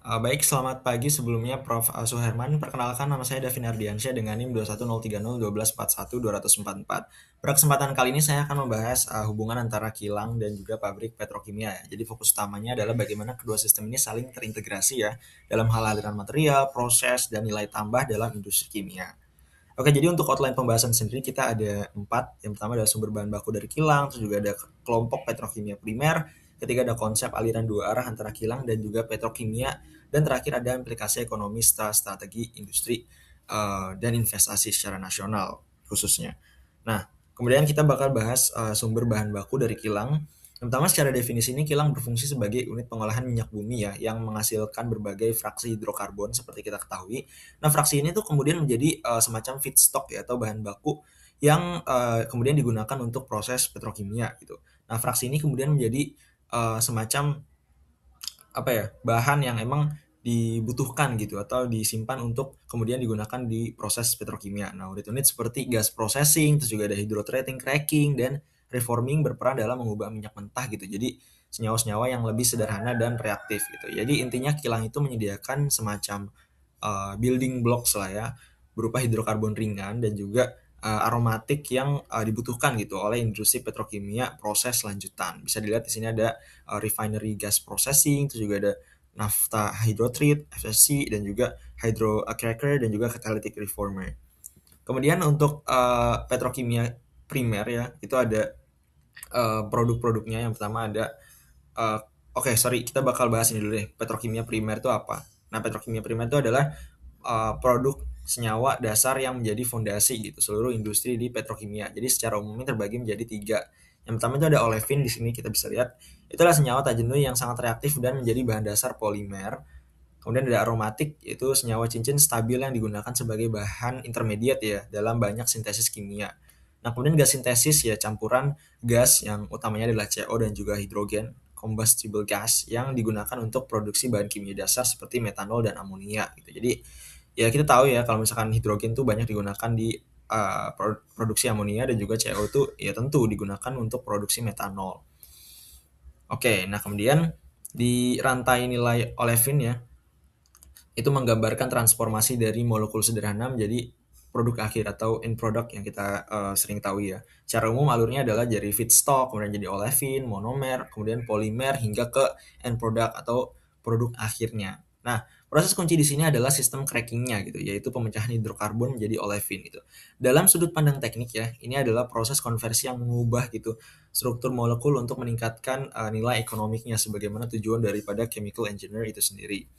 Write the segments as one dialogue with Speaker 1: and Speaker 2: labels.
Speaker 1: Baik, selamat pagi sebelumnya Prof. Suherman. Perkenalkan nama saya Davin Ardiansyah dengan NIM 2103012412444. Pada kesempatan kali ini saya akan membahas hubungan antara kilang dan juga pabrik petrokimia ya. Jadi fokus utamanya adalah bagaimana kedua sistem ini saling terintegrasi ya dalam hal aliran material, proses, dan nilai tambah dalam industri kimia. Oke, jadi untuk outline pembahasan sendiri kita ada 4. Yang pertama adalah sumber bahan baku dari kilang, terus juga ada kelompok petrokimia primer, ketiga ada konsep aliran dua arah antara kilang dan juga petrokimia, dan terakhir ada implikasi ekonomi setelah strategi industri dan investasi secara nasional khususnya. Nah, kemudian kita bakal bahas sumber bahan baku dari kilang. Yang pertama secara definisi ini kilang berfungsi sebagai unit pengolahan minyak bumi ya yang menghasilkan berbagai fraksi hidrokarbon seperti kita ketahui. Nah, fraksi ini tuh kemudian menjadi semacam feedstock ya atau bahan baku yang kemudian digunakan untuk proses petrokimia gitu. Nah, fraksi ini kemudian menjadi semacam apa ya, bahan yang emang dibutuhkan gitu atau disimpan untuk kemudian digunakan di proses petrokimia. Nah, unit-unit seperti gas processing, terus juga ada hydrotreating, cracking, dan reforming berperan dalam mengubah minyak mentah gitu. Jadi senyawa-senyawa yang lebih sederhana dan reaktif gitu. Jadi intinya kilang itu menyediakan semacam building blocks lah ya, berupa hidrokarbon ringan dan juga aromatik yang dibutuhkan gitu oleh industri petrokimia proses lanjutan. Bisa dilihat di sini ada refinery gas processing, terus juga ada naphtha hydrotreat, FSC, dan juga hydro cracker dan juga catalytic reformer. Kemudian untuk petrokimia primer ya, itu ada produk-produknya. Yang pertama ada uh, oke, sorry, kita bakal bahas ini dulu deh. Petrokimia primer itu apa? Nah, petrokimia primer itu adalah produk senyawa dasar yang menjadi fondasi gitu seluruh industri di petrokimia. Jadi secara umumnya terbagi menjadi 3. Yang pertama itu ada olefin, di sini kita bisa lihat. Itulah senyawa tak jenuh yang sangat reaktif dan menjadi bahan dasar polimer. Kemudian ada aromatik, yaitu senyawa cincin stabil yang digunakan sebagai bahan intermediate ya dalam banyak sintesis kimia. Nah, kemudian gas sintesis ya campuran gas yang utamanya adalah CO dan juga hidrogen, combustible gas yang digunakan untuk produksi bahan kimia dasar seperti metanol dan amonia gitu. Jadi ya kita tahu ya kalau misalkan hidrogen tuh banyak digunakan di produksi amonia, dan juga CO itu ya tentu digunakan untuk produksi metanol. Oke, nah kemudian di rantai nilai olefin ya, itu menggambarkan transformasi dari molekul sederhana menjadi produk akhir atau end product yang kita sering tahu ya. Secara umum alurnya adalah dari feedstock, kemudian jadi olefin, monomer, kemudian polimer hingga ke end product atau produk akhirnya. Nah, proses kunci di sini adalah sistem crackingnya gitu, yaitu pemecahan hidrokarbon menjadi olefin gitu. Dalam sudut pandang teknik ya, ini adalah proses konversi yang mengubah gitu struktur molekul untuk meningkatkan nilai ekonomiknya sebagaimana tujuan daripada chemical engineer itu sendiri.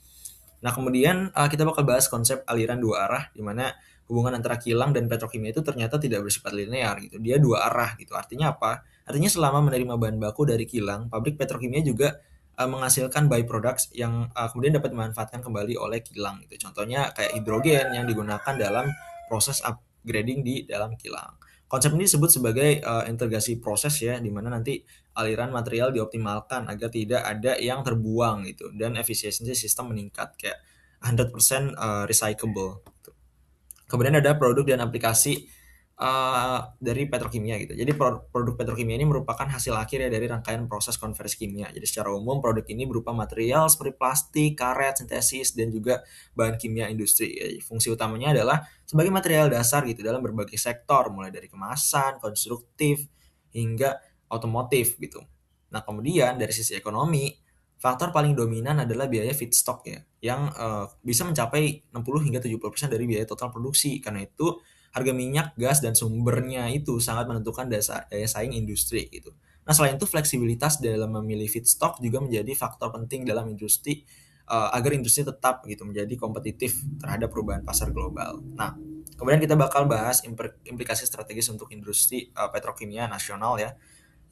Speaker 1: Nah, kemudian kita bakal bahas konsep aliran dua arah, di mana hubungan antara kilang dan petrokimia itu ternyata tidak bersifat linear gitu. Dia dua arah gitu. Artinya apa? Artinya selama menerima bahan baku dari kilang, pabrik petrokimia juga menghasilkan byproducts yang kemudian dapat dimanfaatkan kembali oleh kilang gitu. Contohnya kayak hidrogen yang digunakan dalam proses upgrading di dalam kilang. Konsep ini disebut sebagai integrasi proses ya, di mana nanti aliran material dioptimalkan agar tidak ada yang terbuang gitu dan efisiensi sistem meningkat kayak 100% recyclable gitu. Kemudian ada produk dan aplikasi dari petrokimia gitu. Jadi produk petrokimia ini merupakan hasil akhir ya dari rangkaian proses konversi kimia. Jadi secara umum produk ini berupa material seperti plastik, karet, sintesis, dan juga bahan kimia industri. Ya, fungsi utamanya adalah sebagai material dasar gitu dalam berbagai sektor, mulai dari kemasan, konstruktif, hingga otomotif gitu. Nah, kemudian dari sisi ekonomi, faktor paling dominan adalah biaya feedstock ya, yang bisa mencapai 60 hingga 70% dari biaya total produksi. Karena itu harga minyak, gas, dan sumbernya itu sangat menentukan daya saing industri gitu. Nah, selain itu fleksibilitas dalam memilih feedstock juga menjadi faktor penting dalam industri agar industri tetap gitu menjadi kompetitif terhadap perubahan pasar global. Nah, kemudian kita bakal bahas implikasi strategis untuk industri petrokimia nasional ya.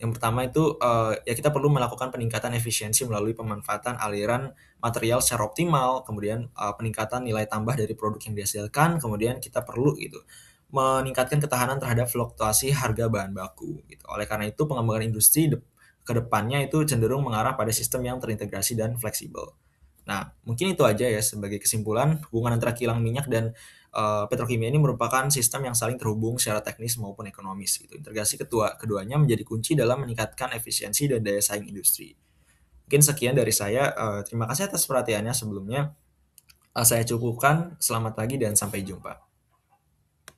Speaker 1: Yang pertama itu ya kita perlu melakukan peningkatan efisiensi melalui pemanfaatan aliran material secara optimal, kemudian peningkatan nilai tambah dari produk yang dihasilkan, kemudian kita perlu gitu meningkatkan ketahanan terhadap fluktuasi harga bahan baku gitu. Oleh karena itu pengembangan industri ke depannya itu cenderung mengarah pada sistem yang terintegrasi dan fleksibel. Nah, mungkin itu aja ya sebagai kesimpulan, hubungan antara kilang minyak dan petrokimia ini merupakan sistem yang saling terhubung secara teknis maupun ekonomis gitu. Integrasi keduanya menjadi kunci dalam meningkatkan efisiensi dan daya saing industri. Mungkin sekian dari saya, terima kasih atas perhatiannya sebelumnya, saya cukupkan. Selamat pagi dan sampai jumpa.